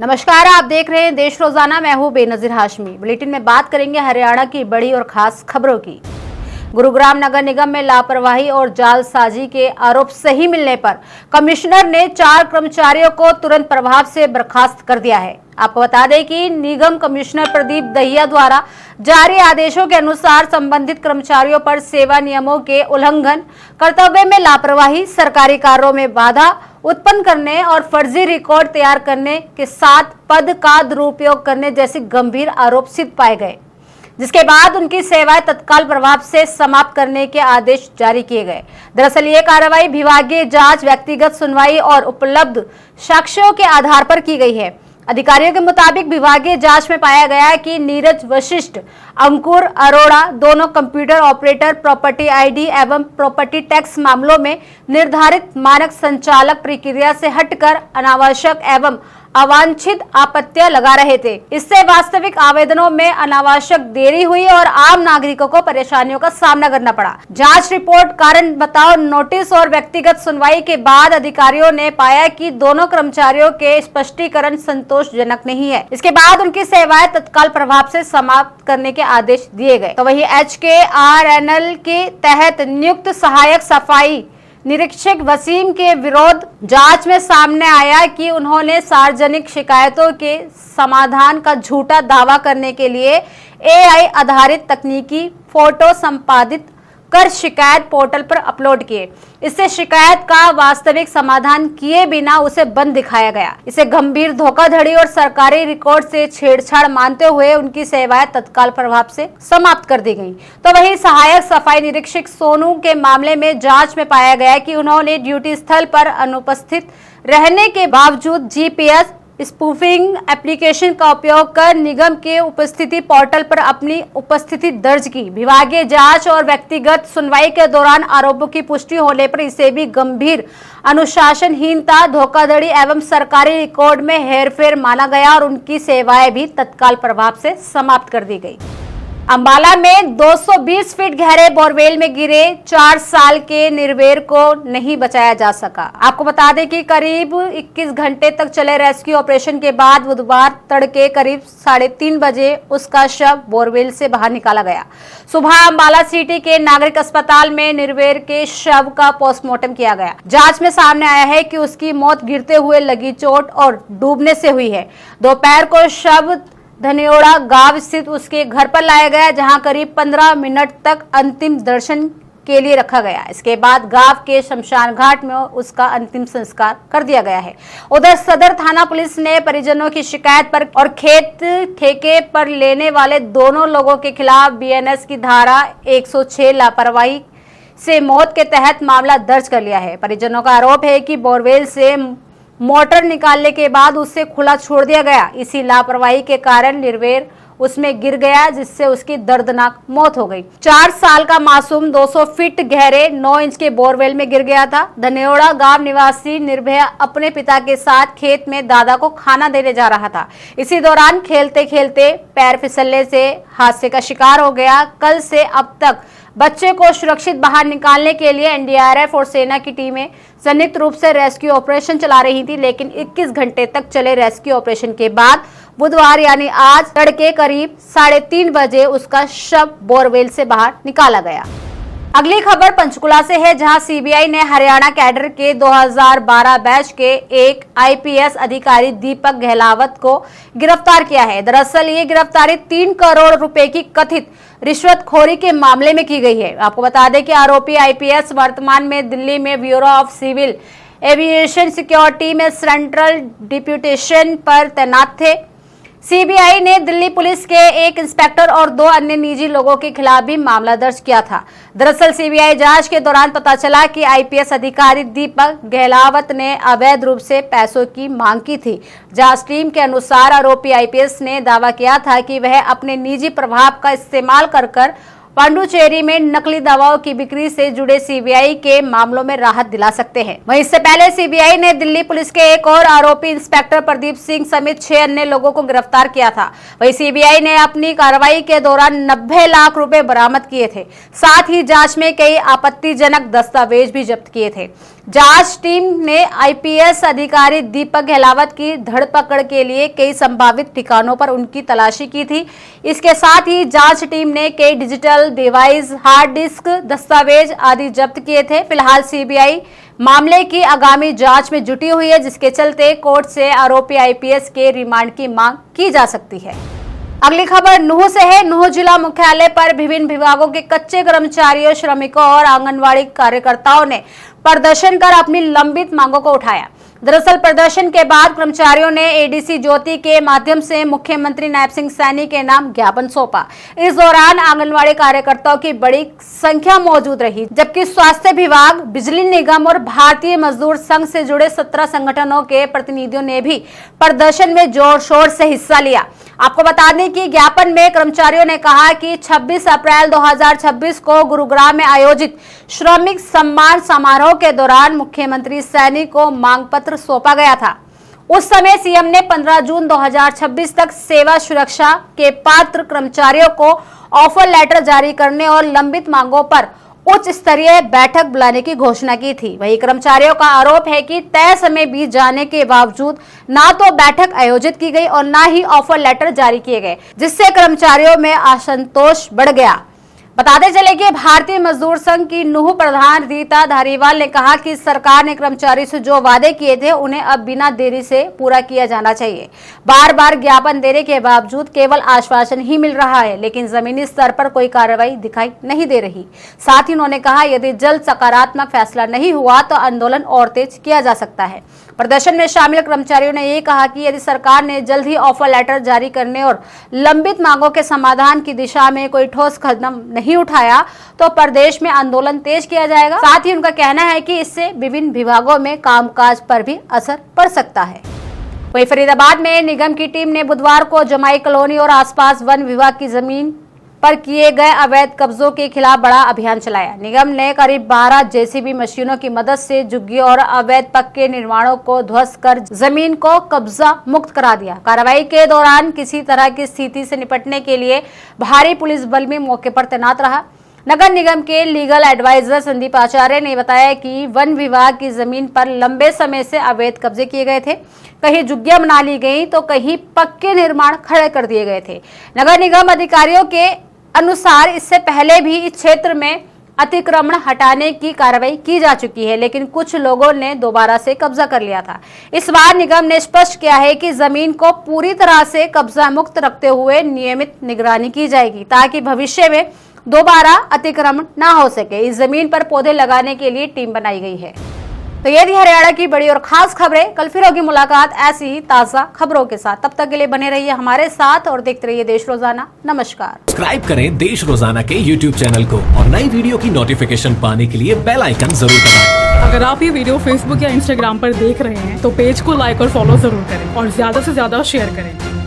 नमस्कार, आप देख रहे हैं देश रोजाना। मैं हूं बेनजीर हाशमी। बुलेटिन में बात करेंगे हरियाणा की बड़ी और खास खबरों की। गुरुग्राम नगर निगम में लापरवाही और जालसाजी के आरोप सही मिलने पर कमिश्नर ने 4 कर्मचारियों को तुरंत प्रभाव से बर्खास्त कर दिया है। आपको बता दें कि निगम कमिश्नर प्रदीप दहिया द्वारा जारी आदेशों के अनुसार संबंधित कर्मचारियों पर सेवा नियमों के उल्लंघन, कर्तव्य में लापरवाही, सरकारी कार्यों में बाधा उत्पन्न करने और फर्जी रिकॉर्ड तैयार करने के साथ पद का दुरुपयोग करने जैसे गंभीर आरोप सिद्ध पाए गए, जिसके बाद उनकी सेवाएं तत्काल प्रभाव से समाप्त करने के आदेश जारी किए गए। दरअसल ये कार्रवाई विभागीय जांच, व्यक्तिगत सुनवाई और उपलब्ध साक्ष्यों के आधार पर की गई है। अधिकारियों के मुताबिक विभागीय जांच में पाया गया कि नीरज वशिष्ठ, अंकुर अरोड़ा दोनों कंप्यूटर ऑपरेटर प्रॉपर्टी आईडी एवं प्रॉपर्टी टैक्स मामलों में निर्धारित मानक संचालक प्रक्रिया से हटकर अनावश्यक एवं अवांछित आपत्तियां लगा रहे थे। इससे वास्तविक आवेदनों में अनावश्यक देरी हुई और आम नागरिकों को परेशानियों का सामना करना पड़ा। जांच रिपोर्ट, कारण बताओ नोटिस और व्यक्तिगत सुनवाई के बाद अधिकारियों ने पाया कि दोनों कर्मचारियों के स्पष्टीकरण संतोषजनक नहीं है। इसके बाद उनकी सेवाएं तत्काल प्रभाव से समाप्त करने के आदेश दिए गए। तो वही HKRNL के तहत नियुक्त सहायक सफाई निरीक्षक वसीम के विरोध जांच में सामने आया कि उन्होंने सार्वजनिक शिकायतों के समाधान का झूठा दावा करने के लिए AI आधारित तकनीकी फोटो संपादित कर शिकायत पोर्टल पर अपलोड किए। इससे शिकायत का वास्तविक समाधान किए बिना उसे बंद दिखाया गया। इसे गंभीर धोखाधड़ी और सरकारी रिकॉर्ड से छेड़छाड़ मानते हुए उनकी सेवाएं तत्काल प्रभाव से समाप्त कर दी गईं। तो वहीं सहायक सफाई निरीक्षक सोनू के मामले में जांच में पाया गया कि उन्होंने ड्यूटी स्थल पर अनुपस्थित रहने के बावजूद GPS स्पूफिंग एप्लीकेशन का उपयोग कर निगम के उपस्थिति पोर्टल पर अपनी उपस्थिति दर्ज की। विभागीय जांच और व्यक्तिगत सुनवाई के दौरान आरोपों की पुष्टि होने पर इसे भी गंभीर अनुशासनहीनता, धोखाधड़ी एवं सरकारी रिकॉर्ड में हेरफेर माना गया और उनकी सेवाएं भी तत्काल प्रभाव से समाप्त कर दी गई। अंबाला में 220 फीट गहरे बोरवेल में गिरे 4 साल के निर्भय को नहीं बचाया जा सका। आपको बता दें कि करीब 21 घंटे तक चले रेस्क्यू ऑपरेशन के बाद बुधवार तड़के करीब 3:30 बजे उसका शव बोरवेल से बाहर निकाला गया। सुबह अंबाला सिटी के नागरिक अस्पताल में निर्भय के शव का पोस्टमार्टम किया गया। जांच में सामने आया है कि उसकी मौत गिरते हुए लगी चोट और डूबने से हुई है। दोपहर को शव धनियोड़ा गांव स्थित उसके घर पर लाया गया, जहां करीब 15 मिनट तक अंतिम दर्शन के लिए रखा गया। इसके बाद गांव के शमशान घाट में उसका अंतिम संस्कार कर दिया गया है। उधर सदर थाना पुलिस ने परिजनों की शिकायत पर और खेत ठेके पर लेने वाले दोनों लोगों के खिलाफ BNS की धारा 106 लापरवाही से मौत के तहत मामला दर्ज कर लिया है। परिजनों का आरोप है कि बोरवेल से मोटर निकालने के बाद उसे खुला छोड़ दिया गया। इसी लापरवाही के कारण निर्भय उसमें गिर गया, जिससे उसकी दर्दनाक मौत हो गई। 4 साल का मासूम 200 फीट गहरे 9 इंच के बोरवेल में गिर गया था। धनियोड़ा गांव निवासी निर्भय अपने पिता के साथ खेत में दादा को खाना देने जा रहा था। इसी दौरान खेलते खेलते पैर फिसलने से हादसे का शिकार हो गया। कल से अब तक बच्चे को सुरक्षित बाहर निकालने के लिए NDRF और सेना की टीमें संयुक्त रूप से रेस्क्यू ऑपरेशन चला रही थी, लेकिन 21 घंटे तक चले रेस्क्यू ऑपरेशन के बाद बुधवार यानी आज तड़के करीब 3:30 बजे उसका शव बोरवेल से बाहर निकाला गया। अगली खबर पंचकुला से है, जहां CBI ने हरियाणा कैडर के 2012 बैच के एक IPS अधिकारी दीपक गहलावत को गिरफ्तार किया है। दरअसल ये गिरफ्तारी 3 करोड़ रुपए की कथित रिश्वतखोरी के मामले में की गई है। आपको बता दें कि आरोपी IPS वर्तमान में दिल्ली में bureau of civil aviation security में सेंट्रल डिप्यूटेशन पर तैनात थे। CBI ने दिल्ली पुलिस के एक इंस्पेक्टर और 2 अन्य निजी लोगों के खिलाफ भी मामला दर्ज किया था। दरअसल CBI जांच के दौरान पता चला कि IPS अधिकारी दीपक गहलावत ने अवैध रूप से पैसों की मांग की थी। जांच टीम के अनुसार आरोपी IPS ने दावा किया था कि वह अपने निजी प्रभाव का इस्तेमाल कर पांडुचेरी में नकली दवाओं की बिक्री से जुड़े CBI के मामलों में राहत दिला सकते हैं। वहीं इससे पहले CBI ने दिल्ली पुलिस के एक और आरोपी इंस्पेक्टर प्रदीप सिंह समेत 6 अन्य लोगों को गिरफ्तार किया था। वहीं CBI ने अपनी कार्रवाई के दौरान 90 लाख रुपए बरामद किए थे। साथ ही जांच में कई आपत्तिजनक दस्तावेज भी जब्त किए थे। जांच टीम ने आईपीएस अधिकारी दीपक गहलावत की धरपकड़ के लिए कई संभावित ठिकानों पर उनकी तलाशी की थी। इसके साथ ही जांच टीम ने कई डिजिटल डिवाइस, हार्ड डिस्क, दस्तावेज आदि जब्त किए थे। फिलहाल सीबीआई मामले की आगामी जांच में जुटी हुई है, जिसके चलते कोर्ट से आरोपी आईपीएस के रिमांड की मांग की जा सकती है। अगली खबर नूह से है। नूह जिला मुख्यालय पर विभिन्न विभागों के कच्चे कर्मचारियों, श्रमिकों और आंगनवाड़ी कार्यकर्ताओं ने प्रदर्शन कर अपनी लंबित मांगों को उठाया। दरअसल प्रदर्शन के बाद कर्मचारियों ने एडीसी ज्योति के माध्यम से मुख्यमंत्री नायब सिंह सैनी के नाम ज्ञापन सौंपा। इस दौरान आंगनवाड़ी कार्यकर्ताओं की बड़ी संख्या मौजूद रही, जबकि स्वास्थ्य विभाग, बिजली निगम और भारतीय मजदूर संघ से जुड़े 17 संगठनों के प्रतिनिधियों ने भी प्रदर्शन में जोर शोर से हिस्सा लिया। आपको बता दें कि ज्ञापन में कर्मचारियों ने कहा कि 26 अप्रैल 2026 को गुरुग्राम में आयोजित श्रमिक सम्मान समारोह के दौरान मुख्यमंत्री सैनी को मांग पत्र सौंपा गया था। उस समय सीएम ने 15 जून 2026 तक सेवा सुरक्षा के पात्र कर्मचारियों को ऑफर लेटर जारी करने और लंबित मांगों पर उच्च स्तरीय बैठक बुलाने की घोषणा की थी। वहीं कर्मचारियों का आरोप है कि तय समय बीत जाने के बावजूद ना तो बैठक आयोजित की गई और ना ही ऑफर लेटर जारी किए गए, जिससे कर्मचारियों में असंतोष बढ़ गया। बताते चले कि भारतीय मजदूर संघ की नूह प्रधान रीता धारीवाल ने कहा कि सरकार ने कर्मचारी से जो वादे किए थे उन्हें अब बिना देरी से पूरा किया जाना चाहिए। बार बार ज्ञापन देने के बावजूद केवल आश्वासन ही मिल रहा है, लेकिन जमीनी स्तर पर कोई कार्रवाई दिखाई नहीं दे रही। साथ ही उन्होंने कहा यदि जल्द सकारात्मक फैसला नहीं हुआ तो आंदोलन और तेज किया जा सकता है। प्रदर्शन में शामिल कर्मचारियों ने ये कहा कि यदि सरकार ने जल्द ही ऑफर लेटर जारी करने और लंबित मांगों के समाधान की दिशा में कोई ठोस कदम नहीं उठाया तो प्रदेश में आंदोलन तेज किया जाएगा। साथ ही उनका कहना है कि इससे विभिन्न विभागों में कामकाज पर भी असर पड़ सकता है। वहीं फरीदाबाद में निगम की टीम ने बुधवार को जमाई कॉलोनी और आसपास वन विभाग की जमीन पर किए गए अवैध कब्जों के खिलाफ बड़ा अभियान चलाया। निगम ने करीब 12 जेसीबी मशीनों की मदद से झुग्गियों और अवैध पक्के निर्माणों को ध्वस्त कर जमीन को कब्जा मुक्त करा दिया। कार्रवाई के दौरान किसी तरह की स्थिति से निपटने के लिए भारी पुलिस बल भी मौके पर तैनात रहा। नगर निगम के लीगल एडवाइजर संदीप आचार्य ने बताया कि वन विभाग की जमीन पर लंबे समय से अवैध कब्जे किए गए थे। कहीं झुग्गियां बना ली गई तो कहीं पक्के निर्माण खड़े कर दिए गए थे। नगर निगम अधिकारियों के अनुसार इससे पहले भी इस क्षेत्र में अतिक्रमण हटाने की कार्रवाई की जा चुकी है, लेकिन कुछ लोगों ने दोबारा से कब्जा कर लिया था। इस बार निगम ने स्पष्ट किया है कि जमीन को पूरी तरह से कब्जा मुक्त रखते हुए नियमित निगरानी की जाएगी, ताकि भविष्य में दोबारा अतिक्रमण न हो सके। इस जमीन पर पौधे लगाने के लिए टीम बनाई गई है। तो ये थी हरियाणा की बड़ी और खास खबरें। कल फिर होगी मुलाकात ऐसी ही ताजा खबरों के साथ। तब तक के लिए बने रहिए हमारे साथ और देखते रहिए देश रोजाना। नमस्कार। सब्सक्राइब करें देश रोजाना के YouTube चैनल को और नई वीडियो की नोटिफिकेशन पाने के लिए बेल आइकन जरूर दबाएं। अगर आप ये वीडियो Facebook या Instagram पर देख रहे हैं तो पेज को लाइक और फॉलो जरूर करें और ज्यादा से ज्यादा शेयर करें।